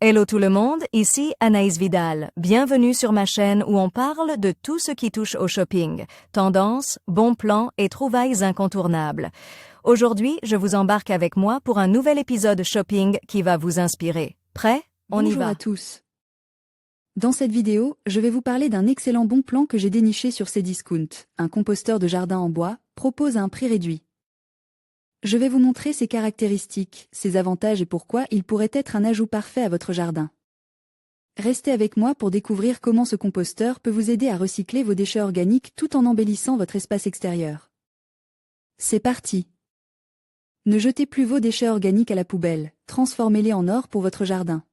Hello tout le monde, ici Anaïs Vidal. Bienvenue sur ma chaîne où on parle de tout ce qui touche au shopping, tendances, bons plans et trouvailles incontournables. Aujourd'hui, je vous embarque avec moi pour un nouvel épisode shopping qui va vous inspirer. Prêt? On y Bonjour va. à tous. Dans cette vidéo, je vais vous parler d'un excellent bon plan que j'ai déniché sur Cdiscount. Un composteur de jardin en bois propose à un prix réduit. Je vais vous montrer ses caractéristiques, ses avantages et pourquoi il pourrait être un ajout parfait à votre jardin. Restez avec moi pour découvrir comment ce composteur peut vous aider à recycler vos déchets organiques tout en embellissant votre espace extérieur. C'est parti! Ne jetez plus vos déchets organiques à la poubelle, transformez-les en or pour votre jardin.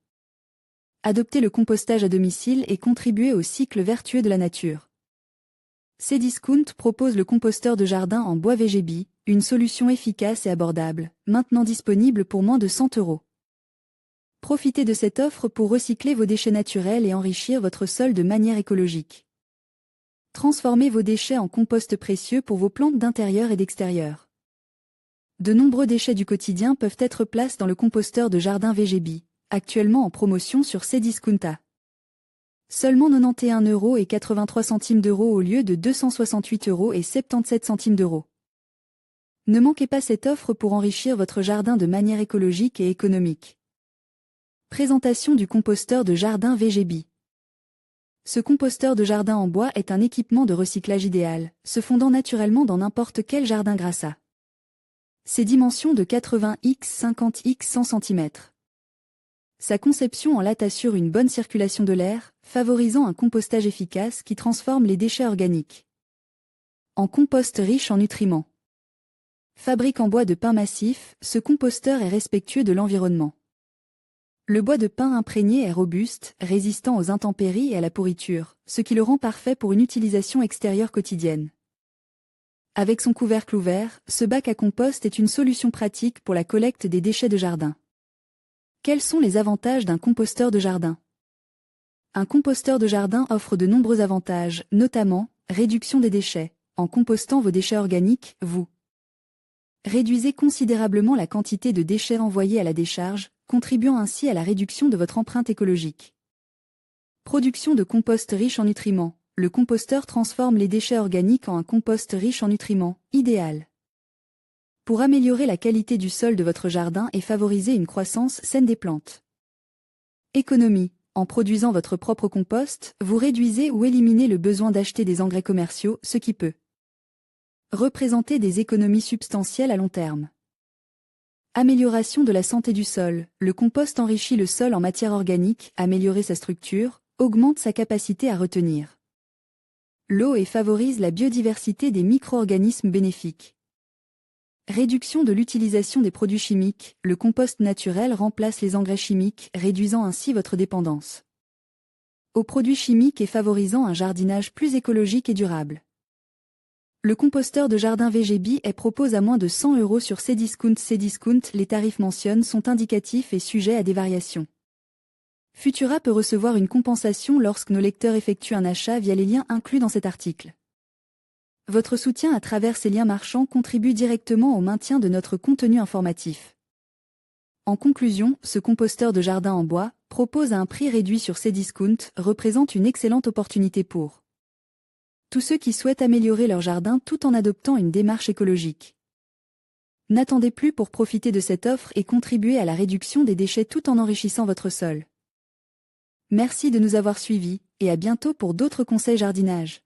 Adoptez le compostage à domicile et contribuez au cycle vertueux de la nature. Cdiscount propose le composteur de jardin en bois VGB, une solution efficace et abordable, maintenant disponible pour moins de 100 €. Profitez de cette offre pour recycler vos déchets naturels et enrichir votre sol de manière écologique. Transformez vos déchets en compost précieux pour vos plantes d'intérieur et d'extérieur. De nombreux déchets du quotidien peuvent être placés dans le composteur de jardin VGB, actuellement en promotion sur Cdiscount. Seulement 91,83 € au lieu de 268,77 €. Ne manquez pas cette offre pour enrichir votre jardin de manière écologique et économique. Présentation du composteur de jardin VGB. Ce composteur de jardin en bois est un équipement de recyclage idéal, se fondant naturellement dans n'importe quel jardin grâce à ses dimensions de 80 x 50 x 100 cm. Sa conception en latte assure une bonne circulation de l'air, favorisant un compostage efficace qui transforme les déchets organiques en compost riche en nutriments. Fabrique en bois de pin massif, ce composteur est respectueux de l'environnement. Le bois de pin imprégné est robuste, résistant aux intempéries et à la pourriture, ce qui le rend parfait pour une utilisation extérieure quotidienne. Avec son couvercle ouvert, ce bac à compost est une solution pratique pour la collecte des déchets de jardin. Quels sont les avantages d'un composteur de jardin? Un composteur de jardin offre de nombreux avantages, notamment réduction des déchets. En compostant vos déchets organiques, vous réduisez considérablement la quantité de déchets envoyés à la décharge, contribuant ainsi à la réduction de votre empreinte écologique. Production de compost riche en nutriments. Le composteur transforme les déchets organiques en un compost riche en nutriments, idéal pour améliorer la qualité du sol de votre jardin et favoriser une croissance saine des plantes. Économie. En produisant votre propre compost, vous réduisez ou éliminez le besoin d'acheter des engrais commerciaux, ce qui peut représenter des économies substantielles à long terme. Amélioration de la santé du sol. Le compost enrichit le sol en matière organique, améliore sa structure, augmente sa capacité à retenir l'eau et favorise la biodiversité des micro-organismes bénéfiques. Réduction de l'utilisation des produits chimiques. Le compost naturel remplace les engrais chimiques, réduisant ainsi votre dépendance aux produits chimiques et favorisant un jardinage plus écologique et durable. Le composteur de jardin VGB propose à moins de 100 € sur Cdiscount. Cdiscount, les tarifs mentionnés sont indicatifs et sujets à des variations. Futura peut recevoir une compensation lorsque nos lecteurs effectuent un achat via les liens inclus dans cet article. Votre soutien à travers ces liens marchands contribue directement au maintien de notre contenu informatif. En conclusion, ce composteur de jardin en bois, propose à un prix réduit sur Cdiscount, représente une excellente opportunité pour tous ceux qui souhaitent améliorer leur jardin tout en adoptant une démarche écologique. N'attendez plus pour profiter de cette offre et contribuer à la réduction des déchets tout en enrichissant votre sol. Merci de nous avoir suivis, et à bientôt pour d'autres conseils jardinage.